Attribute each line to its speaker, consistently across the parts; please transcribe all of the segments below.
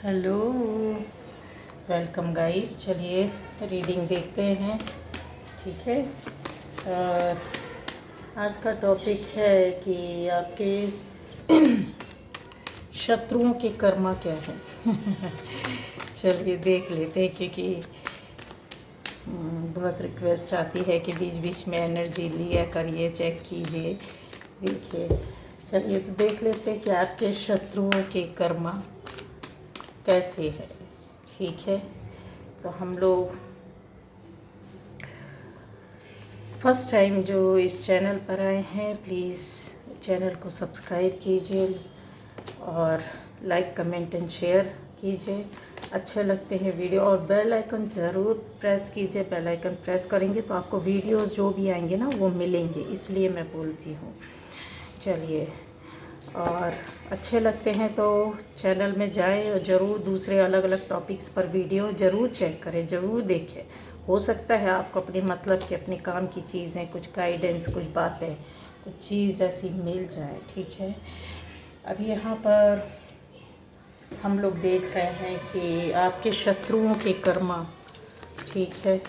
Speaker 1: Hello, welcome guys. चलिए reading देखते हैं। ठीक है। और आज का टॉपिक है कि आपके शत्रुओं के कर्मा क्या है। चलिए देख लेते हैं, क्योंकि बहुत रिक्वेस्ट आती है कि बीच बीच में एनर्जी लिया करिए, चेक कीजिए, देखिए। चलिए तो देख लेते हैं कि आपके शत्रुओं के कर्मा कैसे है। ठीक है। तो हम लोग फर्स्ट टाइम जो इस चैनल पर आए हैं, प्लीज़ चैनल को सब्सक्राइब कीजिए और लाइक कमेंट एंड शेयर कीजिए। अच्छे लगते हैं वीडियो, और बेल आइकन ज़रूर प्रेस कीजिए। बेल आइकन प्रेस करेंगे तो आपको वीडियोस जो भी आएंगे ना वो मिलेंगे, इसलिए मैं बोलती हूँ। चलिए, और अच्छे लगते हैं तो चैनल में जाएं और ज़रूर दूसरे अलग अलग टॉपिक्स पर वीडियो ज़रूर चेक करें, ज़रूर देखें। हो सकता है आपको अपने मतलब की, अपने काम की चीज़ें, कुछ गाइडेंस, कुछ बातें, कुछ चीज़ ऐसी मिल जाए। ठीक है। अब यहाँ पर हम लोग देख रहे हैं कि आपके शत्रुओं के कर्मा। ठीक है।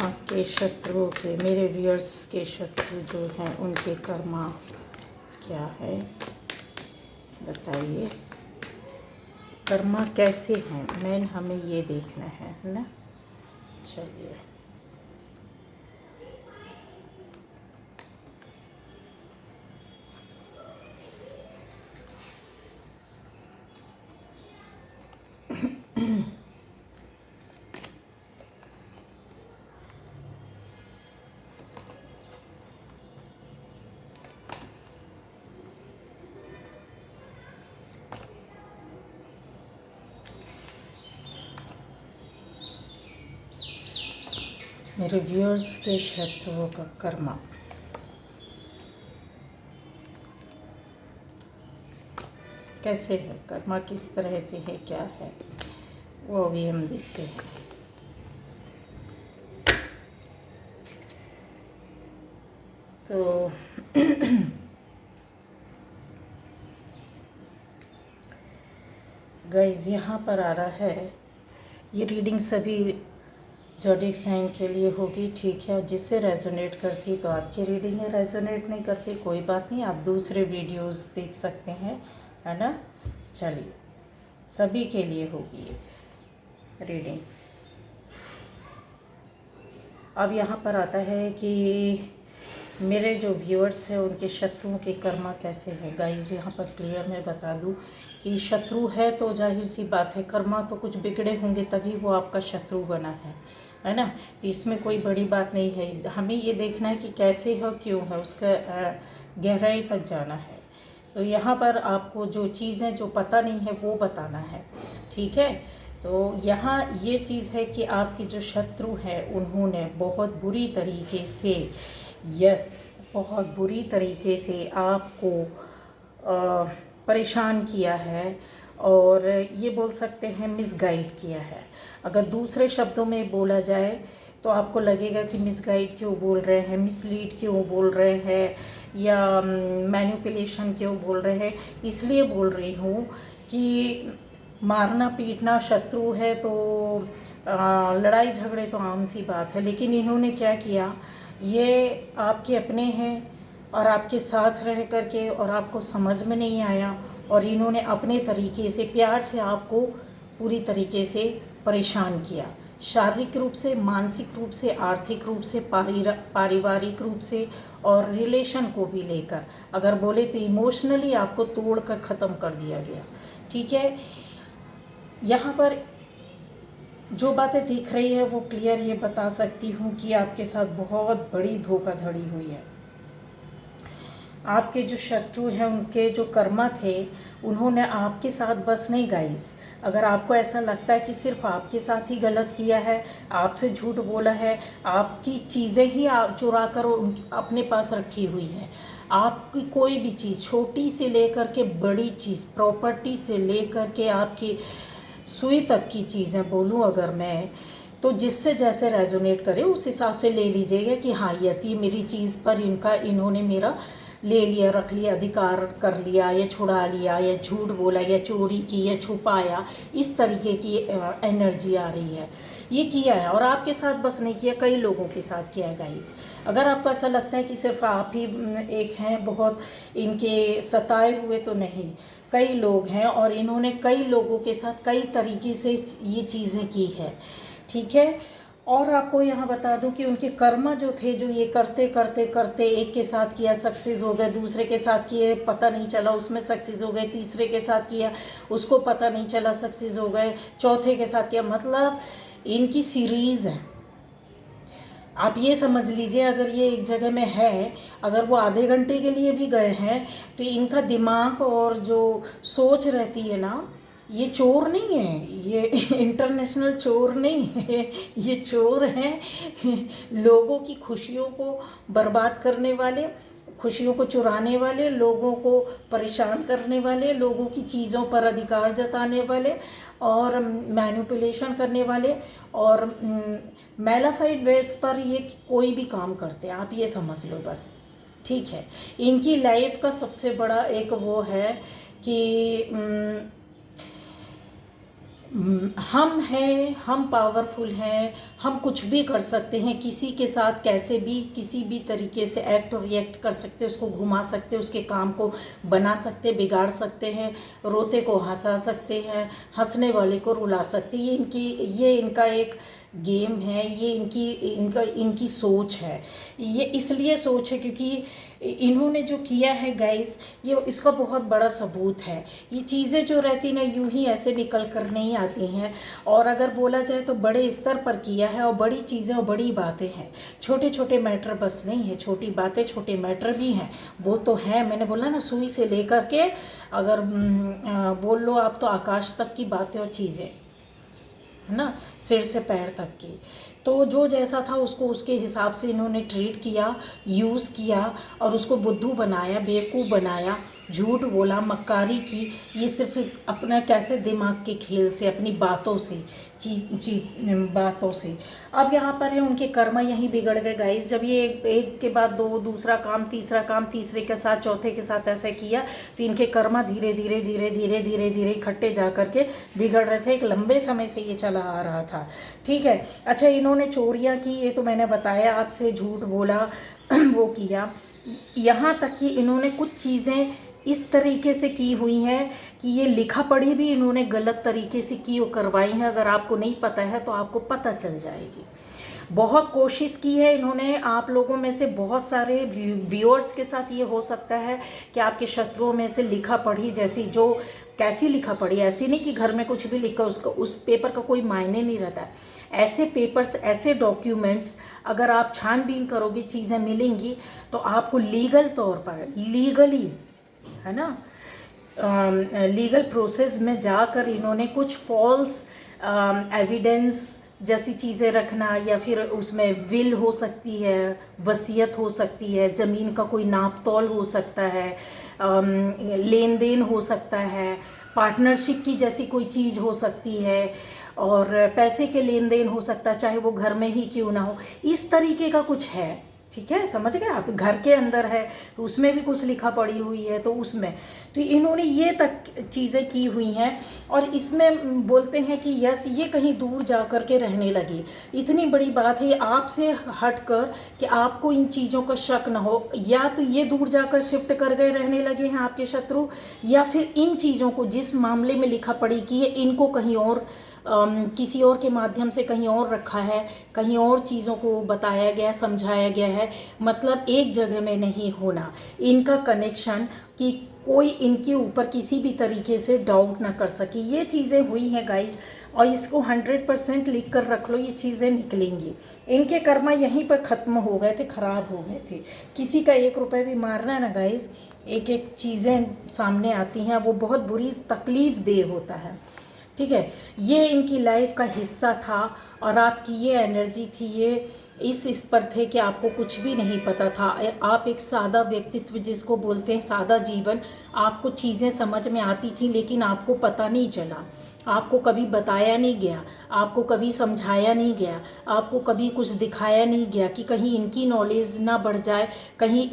Speaker 1: आपके शत्रुओं के, मेरे व्यूअर्स के शत्रु जो हैं, उनके कर्मा क्या है बताइए। कर्मा कैसे हैं, मेन हमें ये देखना है ना। चलिए, मेरे व्यूअर्स के शत्रुओं का कर्मा कैसे है, कर्मा किस तरह से है, क्या है, वो भी हम देखते हैं। तो गाइस, यहाँ पर आ रहा है, ये रीडिंग सभी ज़ोडिएक साइन के लिए होगी। ठीक है। और जिससे रेजोनेट करती तो आपकी रीडिंग है, रेजोनेट नहीं करती कोई बात नहीं, आप दूसरे वीडियोस देख सकते हैं, है ना। चलिए, सभी के लिए होगी ये रीडिंग। अब यहाँ पर आता है कि मेरे जो व्यूअर्स हैं उनके शत्रुओं के कर्मा कैसे हैं। गाइस, यहाँ पर क्लियर मैं बता दूँ कि शत्रु है तो जाहिर सी बात है, कर्मा तो कुछ बिगड़े होंगे तभी वो आपका शत्रु बना है ना। तो इसमें कोई बड़ी बात नहीं है। हमें ये देखना है कि कैसे है, क्यों है, उसका गहराई तक जाना है। तो यहाँ पर आपको जो चीज़ें जो पता नहीं है वो बताना है। ठीक है। तो यहाँ ये चीज़ है कि आपके जो शत्रु हैं उन्होंने बहुत बुरी तरीके से, यस, बहुत बुरी तरीके से आपको परेशान किया है, और ये बोल सकते हैं मिसगाइड किया है। अगर दूसरे शब्दों में बोला जाए तो आपको लगेगा कि मिसगाइड क्यों बोल रहे हैं, मिसलीड क्यों बोल रहे हैं, या मैनिपुलेशन क्यों बोल रहे हैं। इसलिए बोल रही हूँ कि मारना पीटना शत्रु है तो लड़ाई झगड़े तो आम सी बात है, लेकिन इन्होंने क्या किया, ये आपके अपने हैं और आपके साथ रह करके, और आपको समझ में नहीं आया, और इन्होंने अपने तरीके से प्यार से आपको पूरी तरीके से परेशान किया, शारीरिक रूप से, मानसिक रूप से, आर्थिक रूप से, पारिवारिक रूप से, और रिलेशन को भी लेकर अगर बोले तो इमोशनली आपको तोड़ कर ख़त्म कर दिया गया। ठीक है। यहाँ पर जो बातें दिख रही है वो क्लियर ये बता सकती हूँ कि आपके साथ बहुत बड़ी धोखाधड़ी हुई है। आपके जो शत्रु हैं उनके जो कर्मा थे, उन्होंने आपके साथ बस नहीं गाइस, अगर आपको ऐसा लगता है कि सिर्फ आपके साथ ही गलत किया है, आपसे झूठ बोला है, आपकी चीज़ें ही चुरा कर अपने पास रखी हुई हैं, आपकी कोई भी चीज़ छोटी से लेकर के बड़ी चीज़, प्रॉपर्टी से लेकर के आपकी सुई तक की चीज़ें बोलूँ अगर मैं, तो जिससे जैसे रेजोनेट करे उस हिसाब से ले लीजिएगा कि हाँ यस ये मेरी चीज़ पर इन्होंने मेरा ले लिया, रख लिया, अधिकार कर लिया या छुड़ा लिया या झूठ बोला या चोरी की या छुपाया, इस तरीके की एनर्जी आ रही है, ये किया है। और आपके साथ बस नहीं किया, कई लोगों के साथ किया है गाइस। अगर आपको ऐसा लगता है कि सिर्फ आप ही एक हैं बहुत इनके सताए हुए, तो नहीं, कई लोग हैं और इन्होंने कई लोगों के साथ कई तरीके से ये चीज़ें की है, ठीक है। और आपको यहाँ बता दूं कि उनके कर्म जो थे, जो ये करते करते करते एक के साथ किया सक्सेस हो गए, दूसरे के साथ किए पता नहीं चला उसमें सक्सेस हो गए, तीसरे के साथ किया उसको पता नहीं चला सक्सेस हो गए, चौथे के साथ किया, मतलब इनकी सीरीज़ है। आप ये समझ लीजिए अगर ये एक जगह में है, अगर वो आधे घंटे के लिए भी गए हैं तो इनका दिमाग और जो सोच रहती है ना, ये चोर नहीं है, ये इंटरनेशनल चोर नहीं है, ये चोर हैं लोगों की खुशियों को बर्बाद करने वाले, खुशियों को चुराने वाले, लोगों को परेशान करने वाले, लोगों की चीज़ों पर अधिकार जताने वाले और मैनिपुलेशन करने वाले और मैलाफाइड वेज पर ये कोई भी काम करते हैं, आप ये समझ लो बस, ठीक है। इनकी लाइफ का सबसे बड़ा एक वो है कि हम हैं, हम पावरफुल हैं, हम कुछ भी कर सकते हैं, किसी के साथ कैसे भी किसी भी तरीके से एक्ट और रिएक्ट कर सकते हैं, उसको घुमा सकते हैं, उसके काम को बना सकते, बिगाड़ सकते हैं, रोते को हंसा सकते हैं, हंसने वाले को रुला सकते हैं। ये इनका एक गेम है, ये इनकी सोच है। ये इसलिए सोच है क्योंकि इन्होंने जो किया है गाइस, ये इसका बहुत बड़ा सबूत है। ये चीज़ें जो रहती ना यूं ही ऐसे निकल कर नहीं आती हैं, और अगर बोला जाए तो बड़े स्तर पर किया है और बड़ी चीज़ें और बड़ी बातें हैं, छोटे छोटे मैटर बस नहीं है, छोटी बातें छोटे मैटर भी हैं, वो तो है। मैंने बोला ना सुई से लेकर के अगर बोल लो आप तो आकाश तक की बातें और चीज़ें है ना, सिर से पैर तक की। तो जो जैसा था उसको उसके हिसाब से इन्होंने ट्रीट किया, यूज़ किया और उसको बुद्धू बनाया, बेवकूफ़ बनाया, झूठ बोला, मक्कारी की। ये सिर्फ अपना कैसे दिमाग के खेल से, अपनी बातों से, बातों से। अब यहाँ पर है उनके कर्म यहीं बिगड़ गए गाइस। जब ये एक के बाद दो, दूसरा काम, तीसरा काम, तीसरे के साथ, चौथे के साथ ऐसे किया तो इनके कर्म धीरे धीरे धीरे धीरे धीरे धीरे इकट्ठे जा करके बिगड़ रहे थे। एक लंबे समय से ये चला आ रहा था, ठीक है। अच्छा, इन्होंने चोरियाँ की, ये तो मैंने बताया आपसे, झूठ बोला वो किया। यहाँ तक कि इन्होंने कुछ चीज़ें इस तरीके से की हुई हैं कि ये लिखा पढ़ी भी इन्होंने गलत तरीके से की और करवाई है। अगर आपको नहीं पता है तो आपको पता चल जाएगी। बहुत कोशिश की है इन्होंने। आप लोगों में से बहुत सारे व्यूअर्स के साथ ये हो सकता है कि आपके शत्रुओं में से लिखा पढ़ी जैसी, जो कैसी लिखा पढ़ी, ऐसी नहीं कि घर में कुछ भी लिखा उसका उस पेपर का कोई मायने नहीं रहता है। ऐसे पेपर्स, ऐसे डॉक्यूमेंट्स अगर आप छानबीन करोगे चीज़ें मिलेंगी तो आपको लीगल तौर पर, लीगली है ना, लीगल प्रोसेस में जाकर इन्होंने कुछ फॉल्स एविडेंस जैसी चीज़ें रखना, या फिर उसमें विल हो सकती है, वसीयत हो सकती है, ज़मीन का कोई नाप तोल हो सकता है, लेन देन हो सकता है, पार्टनरशिप की जैसी कोई चीज़ हो सकती है, और पैसे के लेन देन हो सकता है, चाहे वो घर में ही क्यों ना हो। इस तरीके का कुछ है, ठीक है, समझ गए आप। घर के अंदर है तो उसमें भी कुछ लिखा पड़ी हुई है, तो उसमें तो इन्होंने ये तक चीज़ें की हुई हैं। और इसमें बोलते हैं कि यस, ये कहीं दूर जा कर के रहने लगी। इतनी बड़ी बात है आपसे हट कर कि आपको इन चीज़ों का शक ना हो। या तो ये दूर जाकर शिफ्ट कर गए, रहने लगे हैं आपके शत्रु, या फिर इन चीज़ों को, जिस मामले में लिखा पढ़ी की है, इनको कहीं और किसी और के माध्यम से कहीं और रखा है, कहीं और चीज़ों को बताया गया, समझाया गया है। मतलब एक जगह में नहीं होना इनका कनेक्शन, कि कोई इनके ऊपर किसी भी तरीके से डाउट ना कर सके। ये चीज़ें हुई हैं गाइस। और इसको 100% लिख कर रख लो, ये चीज़ें निकलेंगी। इनके कर्मा यहीं पर ख़त्म हो गए थे, ख़राब हो गए थे। किसी का 1 रुपये भी मारना है ना गाइस, एक एक चीज़ें सामने आती हैं, वो बहुत बुरी तकलीफ़ दे होता है। ठीक है, ये इनकी लाइफ का हिस्सा था और आपकी ये एनर्जी थी, ये इस पर थे कि आपको कुछ भी नहीं पता था। आप एक सादा व्यक्तित्व जिसको बोलते हैं सादा जीवन, आपको चीज़ें समझ में आती थी लेकिन आपको पता नहीं चला, आपको कभी बताया नहीं गया, आपको कभी समझाया नहीं गया, आपको कभी कुछ दिखाया नहीं गया कि कहीं इनकी नॉलेज ना बढ़ जाए, कहीं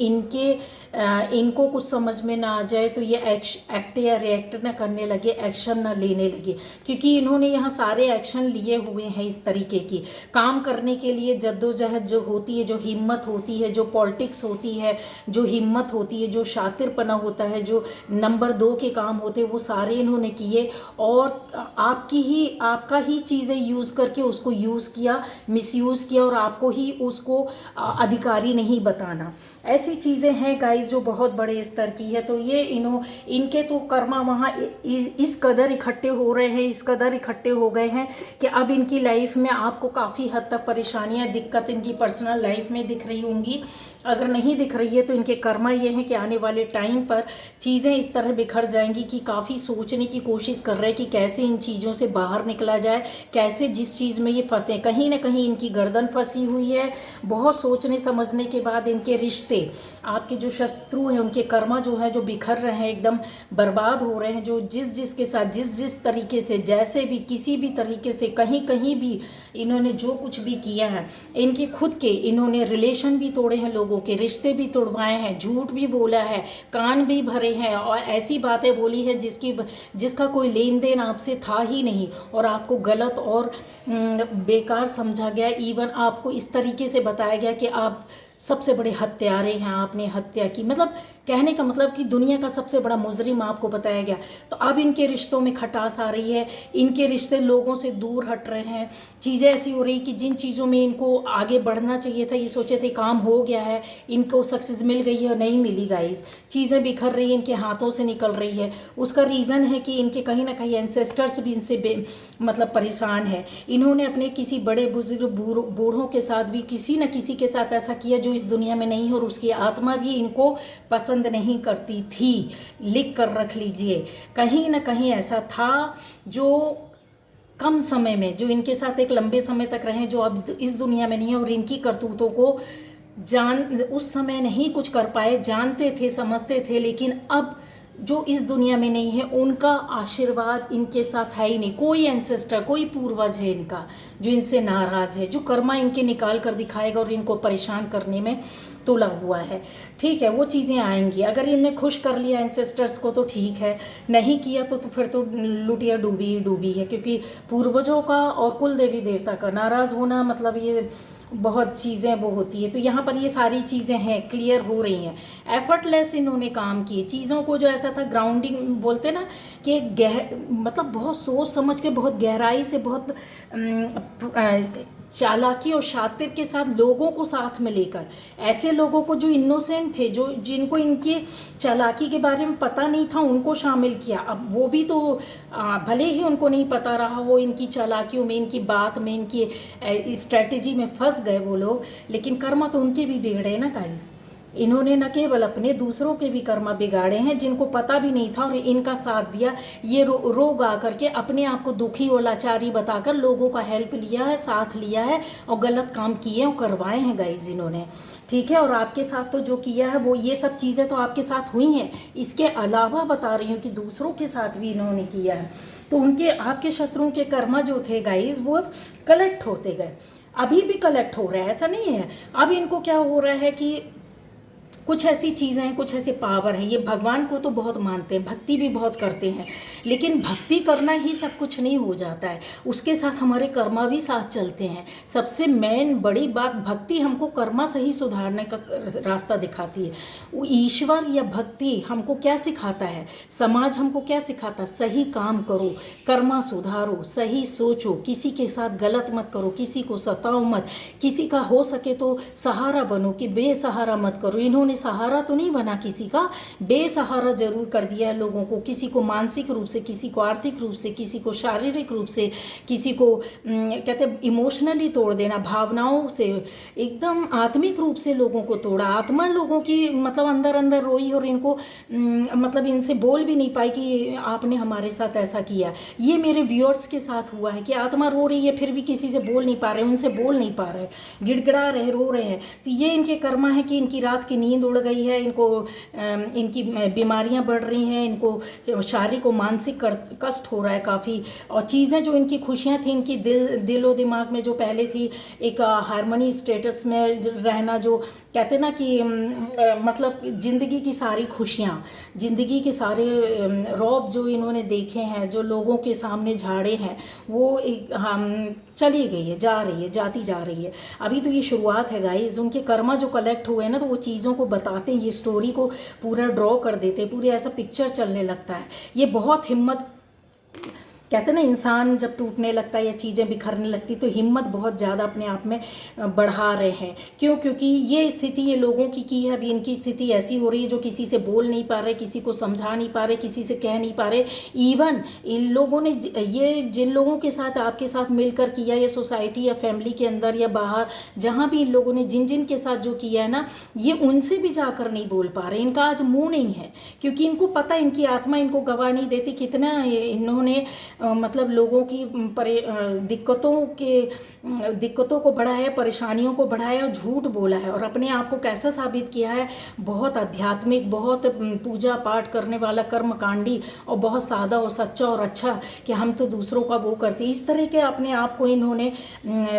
Speaker 1: इनको कुछ समझ में ना आ जाए तो ये एक्ट या रिएक्ट ना करने लगे, एक्शन ना लेने लगे। क्योंकि इन्होंने यहाँ सारे एक्शन लिए हुए हैं इस तरीके की काम करने के लिए। जद्दोजहद जो होती है, जो हिम्मत होती है, जो पॉलिटिक्स होती है, जो हिम्मत होती है, जो शातिरपना होता है, जो नंबर 2 के काम होते हैं, वो सारे इन्होंने किए और आपका ही चीज़ें यूज़ करके उसको यूज़ किया, मिसयूज़ किया और आपको ही उसको अधिकारी नहीं बताना। ऐसी चीज़ें हैं गाइस जो बहुत बड़े स्तर की है। तो ये इनके तो कर्मा वहाँ इस कदर इकट्ठे हो रहे हैं, इस कदर इकट्ठे हो गए हैं कि अब इनकी लाइफ में आपको काफ़ी हद तक परेशानियाँ, दिक्कत इनकी पर्सनल लाइफ में दिख रही होंगी। अगर नहीं दिख रही है तो इनके कर्मा ये हैं कि आने वाले टाइम पर चीज़ें इस तरह बिखर जाएंगी कि काफ़ी सोचने की कोशिश कर रहे हैं कि कैसे इन चीज़ों से बाहर निकला जाए, कैसे जिस चीज़ में ये फंसे। कहीं ना कहीं इनकी गर्दन फंसी हुई है। बहुत सोचने समझने के बाद इनके रिश्ते, आपके जो शत्रु हैं उनके कर्मा जो है, जो बिखर रहे हैं, एकदम बर्बाद हो रहे हैं। जो जिसके साथ जिस तरीके से, जैसे भी, किसी भी तरीके से, कहीं भी इन्होंने जो कुछ भी किया है, इनके खुद के इन्होंने रिलेशन भी तोड़े हैं, लोगों के रिश्ते भी तोड़वाए हैं, झूठ भी बोला है, कान भी भरे हैं और ऐसी बातें बोली है जिसका कोई लेन देन आपसे था ही नहीं और आपको गलत और बेकार समझा गया। इवन आपको इस तरीके से बताया गया कि आप सबसे बड़े हत्यारे हैं, आपने हत्या की, मतलब कहने का मतलब कि दुनिया का सबसे बड़ा मुजरिम आपको बताया गया। तो अब इनके रिश्तों में खटास आ रही है, इनके रिश्ते लोगों से दूर हट रहे हैं। चीज़ें ऐसी हो रही कि जिन चीज़ों में इनको आगे बढ़ना चाहिए था, ये सोचे थे काम हो गया है, इनको सक्सेस मिल गई है और नहीं मिली गाइस। चीज़ें बिखर रही हैं, इनके हाथों से निकल रही है। उसका रीज़न है कि इनके कहीं ना कहीं एंसेस्टर्स भी इनसे मतलब परेशान है। इन्होंने अपने किसी बड़े बुजुर्ग बूढ़ों के साथ भी किसी न किसी के साथ ऐसा किया जो इस दुनिया में नहीं है और उसकी आत्मा भी इनको पसंद नहीं करती थी। लिख कर रख लीजिए, कहीं ना कहीं ऐसा था जो कम समय में, जो इनके साथ एक लंबे समय तक रहे, जो अब इस दुनिया में नहीं है और इनकी करतूतों को उस समय नहीं कुछ कर पाए, जानते थे, समझते थे, लेकिन अब जो इस दुनिया में नहीं है उनका आशीर्वाद इनके साथ है ही नहीं। कोई एंसेस्टर, कोई पूर्वज है इनका जो इनसे नाराज़ है, जो कर्मा इनके निकाल कर दिखाएगा और इनको परेशान करने में तुला हुआ है। ठीक है, वो चीज़ें आएंगी। अगर इनने खुश कर लिया एंसेस्टर्स को तो ठीक है, नहीं किया तो फिर तो लुटिया डूबी है। क्योंकि पूर्वजों का और कुल देवी देवता का नाराज़ होना मतलब ये बहुत चीज़ें वो होती है। तो यहाँ पर ये सारी चीज़ें हैं, क्लियर हो रही हैं। एफर्टलेस इन्होंने काम किए, चीज़ों को जो ऐसा था ग्राउंडिंग बोलते ना कि मतलब बहुत सोच समझ के, बहुत गहराई से, बहुत चालाकी और शातिर के साथ लोगों को साथ में लेकर, ऐसे लोगों को जो इनोसेंट थे, जो जिनको इनके चालाकी के बारे में पता नहीं था, उनको शामिल किया। अब वो भी तो भले ही उनको नहीं पता रहा हो, इनकी चालाकियों में, इनकी बात में, इनकी स्ट्रेटजी में फंस गए वो लोग, लेकिन कर्म तो उनके भी बिगड़े ना गाइस। इन्होंने न केवल अपने, दूसरों के भी कर्म बिगाड़े हैं जिनको पता भी नहीं था और इनका साथ दिया। ये रोग आकर के अपने आप को दुखी और लाचारी बताकर लोगों का हेल्प लिया है, साथ लिया है और गलत काम किए और करवाए हैं गाइज इन्होंने। ठीक है, और आपके साथ तो जो किया है वो ये सब चीज़ें तो आपके साथ हुई हैं, इसके अलावा बता रही हूँ कि दूसरों के साथ भी इन्होंने किया है। तो उनके, आपके शत्रुओं के कर्म जो थे गाइज वो कलेक्ट होते गए, अभी भी कलेक्ट हो रहा है, ऐसा नहीं है। अब इनको क्या हो रहा है कि कुछ ऐसी चीज़ें हैं, कुछ ऐसे पावर हैं। ये भगवान को तो बहुत मानते हैं, भक्ति भी बहुत करते हैं, लेकिन भक्ति करना ही सब कुछ नहीं हो जाता है, उसके साथ हमारे कर्मा भी साथ चलते हैं। सबसे मेन बड़ी बात, भक्ति हमको कर्मा से ही सुधारने का रास्ता दिखाती है। वो ईश्वर या भक्ति हमको क्या सिखाता है, समाज हमको क्या सिखाता है, सही काम करो, कर्मा सुधारो, सही सोचो, किसी के साथ गलत मत करो, किसी को सताओ मत, किसी का हो सके तो सहारा बनो कि बेसहारा मत करो। इन्होंने सहारा तो नहीं बना किसी का, बेसहारा जरूर कर दिया है लोगों को, किसी को मानसिक रूप से, किसी को आर्थिक रूप से, किसी को शारीरिक रूप से, किसी को कहते हैं इमोशनली तोड़ देना, भावनाओं से एकदम आत्मिक रूप से लोगों को तोड़ा। आत्मा लोगों की मतलब अंदर अंदर रोई और इनको मतलब इनसे बोल भी नहीं पाई कि आपने हमारे साथ ऐसा किया। ये मेरे व्यूअर्स के साथ हुआ है कि आत्मा रो रही है फिर भी किसी से बोल नहीं पा रहे, उनसे बोल नहीं पा रहे, गिड़गिड़ा रहे, रो रहे हैं। तो ये इनके कर्मा है कि इनकी रात की नींद उड़ गई है, इनको इनकी बीमारियां बढ़ रही हैं, इनको शारीरिक और मानसिक कष्ट हो रहा है काफ़ी। और चीज़ें जो इनकी खुशियां थी, इनकी दिल और दिमाग में जो पहले थी, एक हारमोनी स्टेटस में रहना, जो कहते ना कि मतलब ज़िंदगी की सारी खुशियाँ, ज़िंदगी के सारे रौब जो इन्होंने देखे हैं, जो लोगों के सामने झाड़े हैं, वो एक चली गई है, जा रही है, जाती जा रही है। अभी तो ये शुरुआत है गाइस। उनके कर्मा जो कलेक्ट हुए हैं ना, तो वो चीज़ों को बताते हैं, ये स्टोरी को पूरा ड्रॉ कर देते हैं, पूरे ऐसा पिक्चर चलने लगता है। ये बहुत हिम्मत, कहते हैं ना इंसान जब टूटने लगता है या चीज़ें बिखरने लगती तो हिम्मत बहुत ज़्यादा अपने आप में बढ़ा रहे हैं। क्यों? क्योंकि ये स्थिति ये लोगों की है। अभी इनकी स्थिति ऐसी हो रही है जो किसी से बोल नहीं पा रहे, किसी को समझा नहीं पा रहे, किसी से कह नहीं पा रहे। इवन इन लोगों ने ये जिन लोगों के साथ आपके साथ मिलकर किया, या सोसाइटी या फैमिली के अंदर या बाहर, जहाँ भी इन लोगों ने जिन के साथ जो किया है ना, ये उनसे भी जाकर नहीं बोल पा रहे। इनका आज मुँह नहीं है, क्योंकि इनको पता है इनकी आत्मा इनको गवाह नहीं देती। कितना इन्होंने मतलब लोगों की दिक्कतों को बढ़ाया, परेशानियों को बढ़ाया और झूठ बोला है, और अपने आप को कैसा साबित किया है, बहुत आध्यात्मिक, बहुत पूजा पाठ करने वाला, कर्मकांडी और बहुत सादा और सच्चा और अच्छा, कि हम तो दूसरों का वो करते। इस तरह के अपने आप को इन्होंने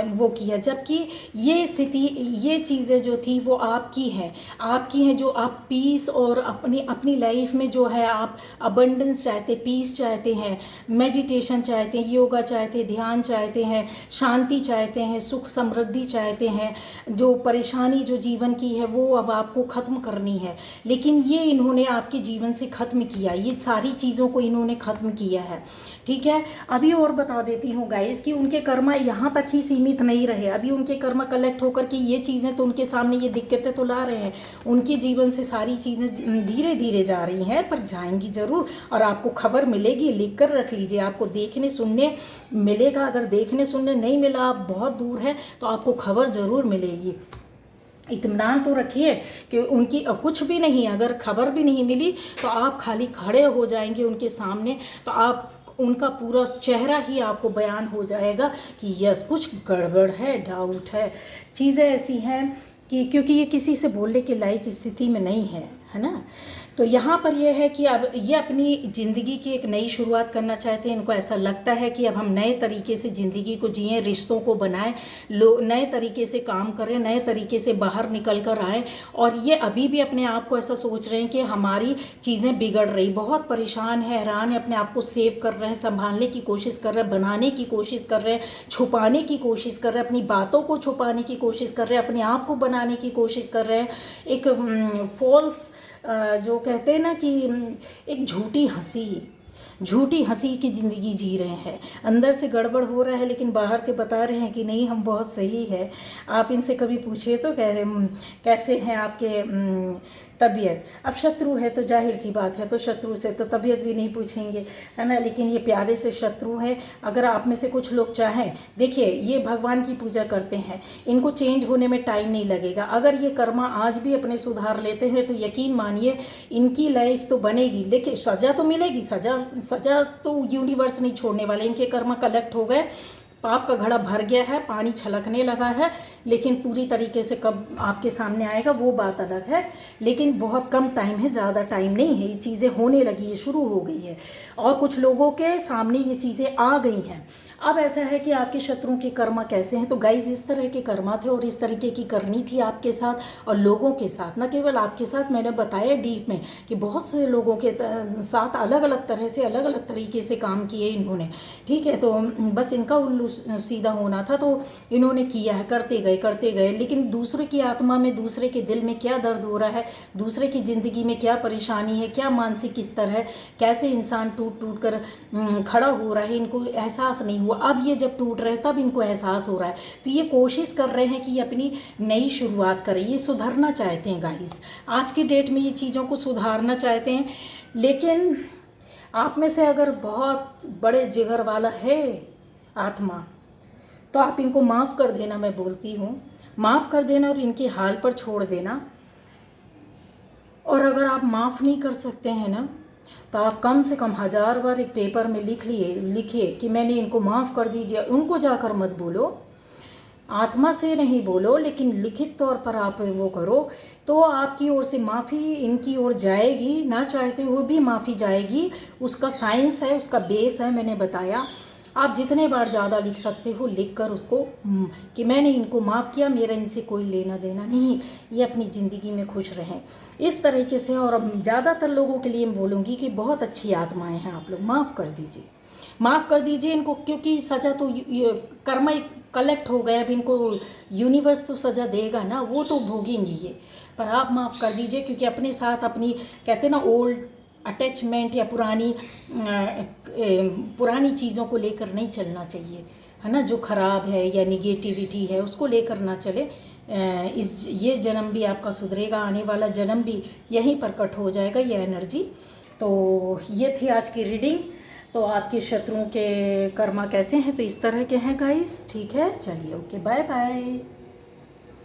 Speaker 1: वो किया। जबकि ये स्थिति, ये चीज़ें जो थी वो आपकी हैं, जो आप पीस और अपनी लाइफ में जो है आप अबंडेंस चाहते, पीस चाहते हैं, मेडिटेशन चाहते हैं, योगा चाहते हैं, ध्यान चाहते हैं, शांति चाहते हैं, सुख समृद्धि चाहते हैं, जो परेशानी जो जीवन की है वो अब आपको ख़त्म करनी है। लेकिन ये इन्होंने आपके जीवन से ख़त्म किया, ये सारी चीज़ों को इन्होंने ख़त्म किया है। ठीक है, अभी और बता देती हूँ गाइस कि उनके कर्मा यहाँ तक ही सीमित नहीं रहे। अभी उनके कर्मा कलेक्ट होकर कि ये चीज़ें तो उनके सामने ये दिक्कतें तो ला रहे हैं, उनके जीवन से सारी चीज़ें धीरे धीरे जा रही हैं, पर जाएंगी ज़रूर। और आपको खबर मिलेगी, लिख कर रख लीजिए, आपको देखने सुनने मिलेगा। अगर देखने सुनने नहीं मिला, आप बहुत दूर हैं, तो आपको खबर ज़रूर मिलेगी। इत्मीनान तो रखिए कि उनकी कुछ भी नहीं, अगर खबर भी नहीं मिली तो आप खाली खड़े हो जाएंगे उनके सामने, तो आप उनका पूरा चेहरा ही आपको बयान हो जाएगा कि यस कुछ गड़बड़ है, डाउट है। चीज़ें ऐसी हैं कि क्योंकि ये किसी से बोलने के लायक स्थिति में नहीं है ना। तो यहाँ पर यह है कि अब ये अपनी ज़िंदगी की एक नई शुरुआत करना चाहते हैं। इनको ऐसा लगता है कि अब हम नए तरीके से ज़िंदगी को जिएं, रिश्तों को बनाएं, नए तरीके से काम करें, नए तरीके से बाहर निकल कर आएँ। और ये अभी भी अपने आप को ऐसा सोच रहे हैं कि हमारी चीज़ें बिगड़ रही, बहुत परेशान है, हैरान है, अपने आप को सेव कर रहे हैं, संभालने की कोशिश कर रहे हैं, बनाने की कोशिश कर रहे हैं, छुपाने की कोशिश कर रहे हैं, अपनी बातों को छुपाने की कोशिश कर रहे हैं, अपने आप को बनाने की कोशिश कर रहे हैं। एक फॉल्स जो कहते हैं ना कि एक झूठी हंसी की ज़िंदगी जी रहे हैं। अंदर से गड़बड़ हो रहा है लेकिन बाहर से बता रहे हैं कि नहीं हम बहुत सही है। आप इनसे कभी पूछिए तो कैसे हैं आपके तबीयत। अब शत्रु है तो जाहिर सी बात है, तो शत्रु से तो तबीयत भी नहीं पूछेंगे, है ना। लेकिन ये प्यारे से शत्रु है। अगर आप में से कुछ लोग चाहें, देखिए ये भगवान की पूजा करते हैं, इनको चेंज होने में टाइम नहीं लगेगा। अगर ये कर्मा आज भी अपने सुधार लेते हैं तो यकीन मानिए इनकी लाइफ तो बनेगी। लेकिन सज़ा तो मिलेगी, सज़ा तो यूनिवर्स नहीं छोड़ने वाले। इनके कर्मा कलेक्ट हो गए, पाप का घड़ा भर गया है, पानी छलकने लगा है, लेकिन पूरी तरीके से कब आपके सामने आएगा वो बात अलग है। लेकिन बहुत कम टाइम है, ज़्यादा टाइम नहीं है, ये चीज़ें होने लगी है, शुरू हो गई है और कुछ लोगों के सामने ये चीज़ें आ गई हैं। अब ऐसा है कि आपके शत्रुओं के कर्मा कैसे हैं, तो गाइस इस तरह के कर्मा थे और इस तरीके की करनी थी आपके साथ और लोगों के साथ, न केवल आपके साथ। मैंने बताया डीप में कि बहुत से लोगों के साथ अलग अलग तरह से, अलग अलग तरीके से काम किए इन्होंने। ठीक है, तो बस इनका उल्लू सीधा होना था तो इन्होंने किया है, करते करते गए, लेकिन दूसरे की आत्मा में, दूसरे के दिल में क्या दर्द हो रहा है, दूसरे की ज़िंदगी में क्या परेशानी है, क्या मानसिक स्तर है, कैसे इंसान टूट टूट कर खड़ा हो रहा है, इनको एहसास नहीं हुआ। अब ये जब टूट रहे हैं तब इनको एहसास हो रहा है, तो ये कोशिश कर रहे हैं कि ये अपनी नई शुरुआत करें, ये सुधरना चाहते हैं गाइस। आज की डेट में ये चीज़ों को सुधारना चाहते हैं, लेकिन आप में से अगर बहुत बड़े जिगर वाला है आत्मा, तो आप इनको माफ़ कर देना, मैं बोलती हूँ माफ़ कर देना और इनके हाल पर छोड़ देना। और अगर आप माफ़ नहीं कर सकते हैं ना, तो आप कम से कम 1000 बार एक पेपर में लिखिए कि मैंने इनको माफ़ कर दीजिए। उनको जाकर मत बोलो, आत्मा से नहीं बोलो, लेकिन लिखित तौर पर आप वो करो, तो आपकी ओर से माफ़ी इनकी ओर जाएगी, ना चाहते हुए भी माफ़ी जाएगी। उसका साइंस है, उसका बेस है, मैंने बताया। आप जितने बार ज़्यादा लिख सकते हो लिख कर उसको कि मैंने इनको माफ़ किया, मेरा इनसे कोई लेना देना नहीं, ये अपनी ज़िंदगी में खुश रहें, इस तरीके से। और अब ज़्यादातर लोगों के लिए मैं बोलूँगी कि बहुत अच्छी आत्माएं हैं, आप लोग माफ़ कर दीजिए, माफ़ कर दीजिए इनको, क्योंकि सज़ा तो कर्म कलेक्ट हो गया, अब इनको यूनिवर्स तो सज़ा देगा ना, वो तो भोगेंगी ये। पर आप माफ़ कर दीजिए, क्योंकि अपने साथ अपनी, कहते हैं ना, ओल्ड अटैचमेंट या पुरानी चीज़ों को लेकर नहीं चलना चाहिए, है ना। जो ख़राब है या निगेटिविटी है उसको लेकर ना चले। ये जन्म भी आपका सुधरेगा, आने वाला जन्म भी यहीं पर कट हो जाएगा ये एनर्जी। तो ये थी आज की रीडिंग। तो आपके शत्रुओं के कर्मा कैसे हैं, तो इस तरह के हैं गाइस, ठीक है। चलिए, ओके, बाय बाय।